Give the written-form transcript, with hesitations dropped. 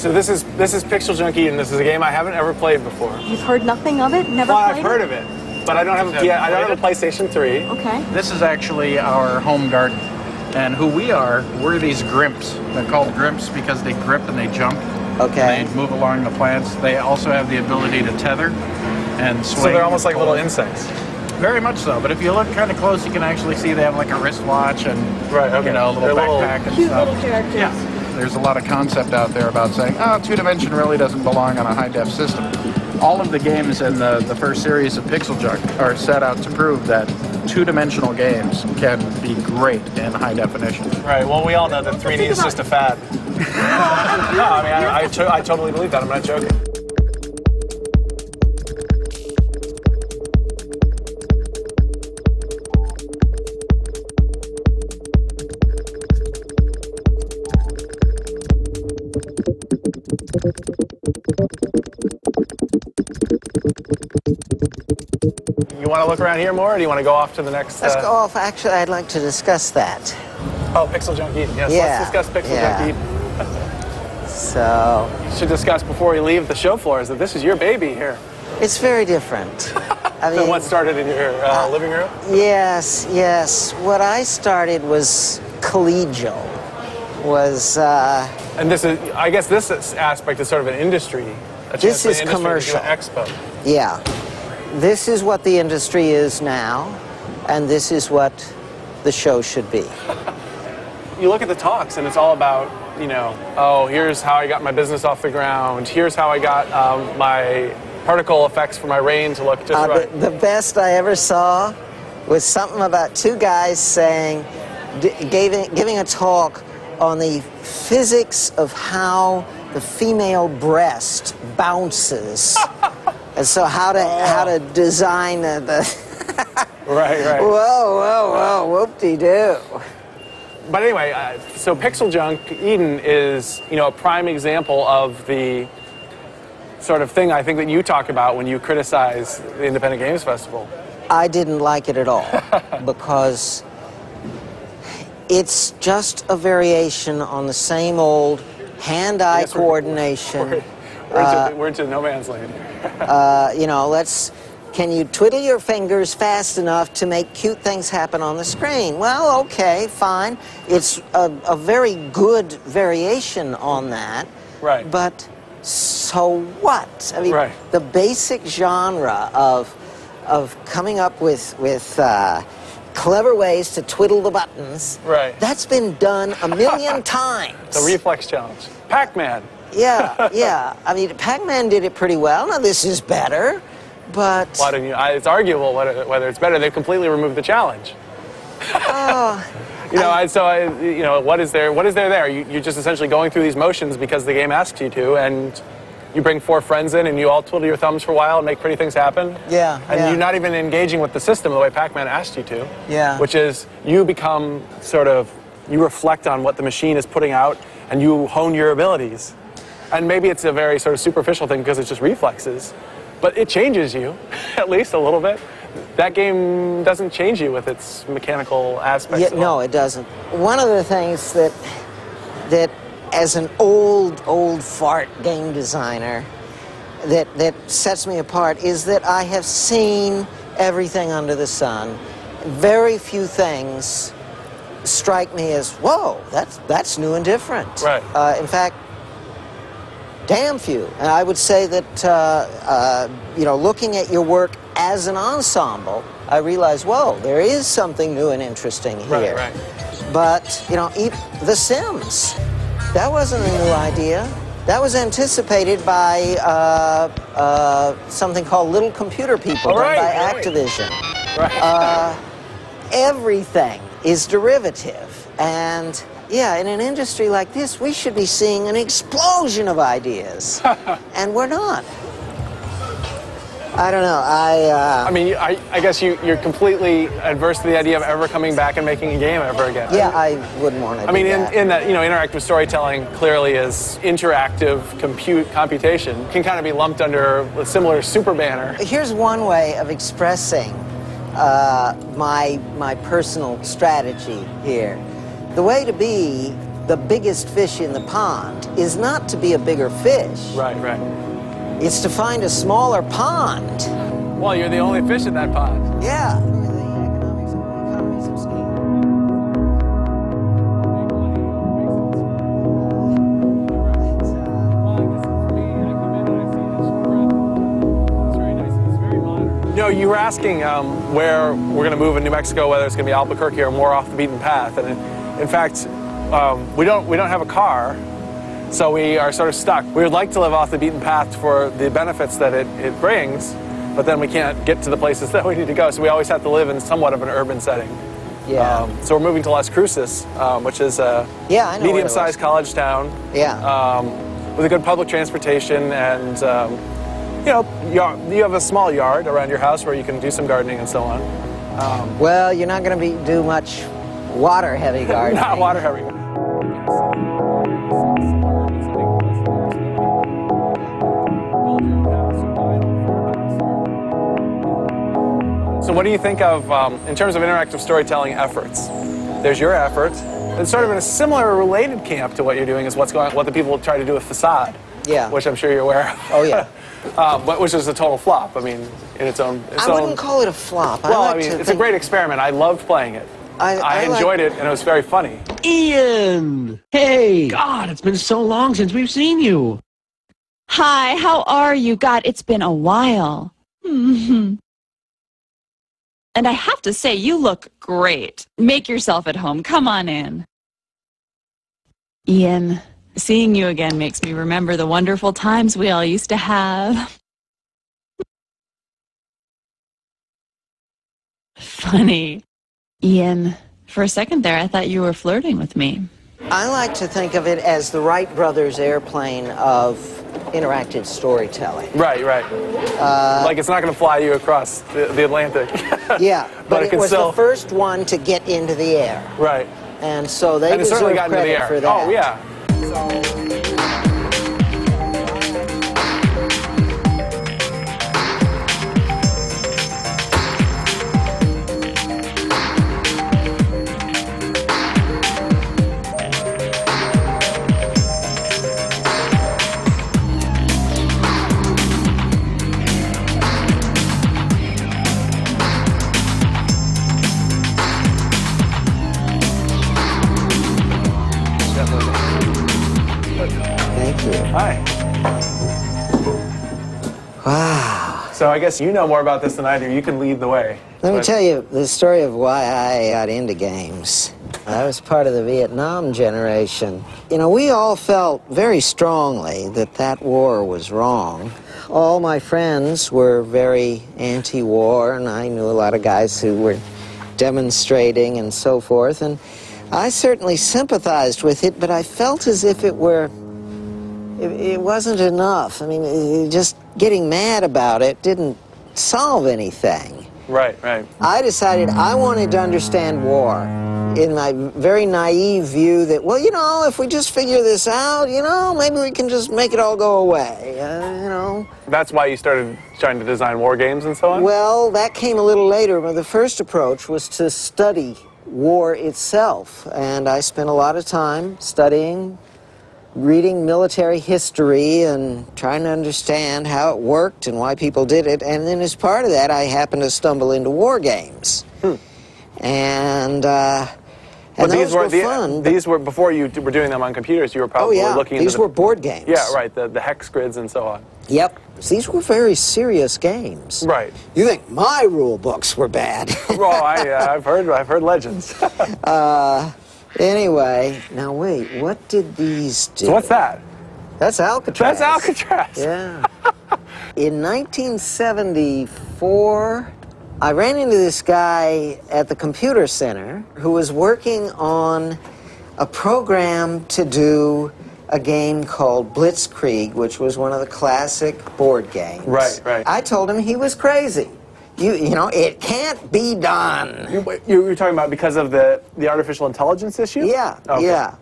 So this is PixelJunk Eden. This is a game I haven't ever played before. You've heard nothing of it? Never well, played I've heard of it, but I don't have I don't have a PlayStation 3. Okay. This is actually our home garden. And who we are, we're these grimps. They're called grimps because they grip and they jump. Okay. And they move along the plants. They also have the ability to tether and swing. So they're almost like little insects. Very much so. But if you look kind of close, you can actually see they have like a wristwatch and you know, a little backpack and cute stuff. little characters. Yeah. There's a lot of concept out there about saying, oh, 2-dimension really doesn't belong on a high-def system. All of the games in the first series of PixelJunk are set out to prove that 2-dimensional games can be great in high definition. Right. Well, we all know that 3D is just a fad. No, I mean, I totally believe that. I'm not joking. You want to look around here more, or do you want to go off to the next? Let's go off. Actually, I'd like to discuss that. Oh, PixelJunk Eden. Yes, Yeah. let's discuss PixelJunk Eden. So We should discuss before we leave the show floor is that this is your baby here. it's very different. I Than what started in your living room? Yes, yes. What I started was collegial. And this is, I guess, this aspect is sort of an industry. This is commercial. Expo. Yeah. This is what the industry is now, and this is what the show should be. You look at the talks, and it's all about, you know, oh, here's how I got my business off the ground. Here's how I got my particle effects for my rain to look just right. The best I ever saw was something about two guys saying, giving a talk on the physics of how the female breast bounces. And so how to design the right. Whoa, whoop-de-doo. But anyway, so PixelJunk Eden is, you know, a prime example of the sort of thing I think that you talk about when you criticize the Independent Games Festival. I didn't like it at all because it's just a variation on the same old hand-eye coordination. We're into no man's land here. You know, can you twiddle your fingers fast enough to make cute things happen on the screen? Well, okay, fine. It's a very good variation on that. Right. But so what? I mean, right. The basic genre of coming up with clever ways to twiddle the buttons, right. That's been done a million times. The reflex challenge. Pac-Man. Yeah. I mean, Pac-Man did it pretty well. Now, this is better, but... Why don't you? It's arguable whether it's better. They've completely removed the challenge. You know, what is there there? You're just essentially going through these motions because the game asks you to, and you bring 4 friends in, and you all twiddle your thumbs for a while and make pretty things happen. Yeah. And you're not even engaging with the system the way Pac-Man asked you to. Yeah. Which is, you become you reflect on what the machine is putting out, and you hone your abilities. And maybe it's a very sort of superficial thing because it's just reflexes, but it changes you, at least a little bit. That game doesn't change you with its mechanical aspects. Yeah, no, it doesn't. One of the things that as an old fart game designer that sets me apart is that I have seen everything under the sun. Very few things strike me as, whoa, that's new and different. Right. In fact, damn few. And I would say that, you know, looking at your work as an ensemble, I realize, whoa, there is something new and interesting here. Right. But, you know, The Sims, that wasn't a new idea. That was anticipated by something called Little Computer People, done by Activision. Right. Everything is derivative. And, yeah, in an industry like this, we should be seeing an explosion of ideas. And we're not. I don't know. I mean, I guess you're completely adverse to the idea of ever coming back and making a game ever again. Yeah, I wouldn't want to do that. in that, you know, interactive storytelling clearly is interactive computation, can kind of be lumped under a similar super banner. Here's one way of expressing my personal strategy here. The way to be the biggest fish in the pond is not to be a bigger fish. Right, right. It's to find a smaller pond. Well, you're the only fish in that pond. Yeah. You know, you were asking where we're going to move in New Mexico, whether it's going to be Albuquerque or more off the beaten path. And in fact, we don't have a car, so we are sort of stuck. We would like to live off the beaten path for the benefits that it brings, but then we can't get to the places that we need to go. So we always have to live in somewhat of an urban setting. Yeah. So we're moving to Las Cruces, which is a medium-sized college town. Yeah. With a good public transportation and. You know, you have a small yard around your house where you can do some gardening and so on. Well, you're not going to do much water-heavy gardening. Not water-heavy. So what do you think of, in terms of interactive storytelling efforts? There's your effort. It's sort of in a similar related camp to what you're doing is what the people try to do with Facade. Yeah. Which I'm sure you're aware of. Oh, yeah. But which is a total flop. I mean, in its own. I wouldn't call it a flop. Well, I mean, it's a great experiment. I loved playing it. I enjoyed it, and it was very funny. Ian! Hey! God, it's been so long since we've seen you. Hi, how are you? God, it's been a while. And I have to say, you look great. Make yourself at home. Come on in. Ian, seeing you again makes me remember the wonderful times we all used to have. Funny. Ian, for a second there, I thought you were flirting with me. I like to think of it as the Wright brothers airplane of interactive storytelling. Right, right. Like it's not going to fly you across the Atlantic. Yeah, but it was still... the first one to get into the air. Right. And so they deserve certainly got into the air. For that. Oh, yeah. Thank you. Hi. Wow. So I guess you know more about this than I do. You can lead the way. Let me tell you the story of why I got into games. I was part of the Vietnam generation. You know, we all felt very strongly that that war was wrong. All my friends were very anti-war, and I knew a lot of guys who were demonstrating and so forth, and I certainly sympathized with it, but I felt as if it wasn't enough. I mean, just getting mad about it didn't solve anything. Right, right. I decided I wanted to understand war in my very naive view that, well, you know, if we just figure this out, you know, maybe we can just make it all go away, you know. That's why you started trying to design war games and so on? Well, that came a little later, but the first approach was to study war itself, and I spent a lot of time studying, reading military history and trying to understand how it worked and why people did it, and then as part of that I happened to stumble into war games. And those were fun. These were, before you were doing them on computers, you were probably looking into these were board games. Yeah, right, the hex grids and so on. Yep. These were very serious games. Right. You think my rule books were bad. Well, I've heard legends. Anyway, now wait, what did these do? So what's that? That's Alcatraz. That's Alcatraz. Yeah. In 1974, I ran into this guy at the computer center who was working on a program to do a game called Blitzkrieg, which was one of the classic board games. Right, right. I told him he was crazy. You know, it can't be done. You were talking about because of the artificial intelligence issue? Yeah, okay. yeah.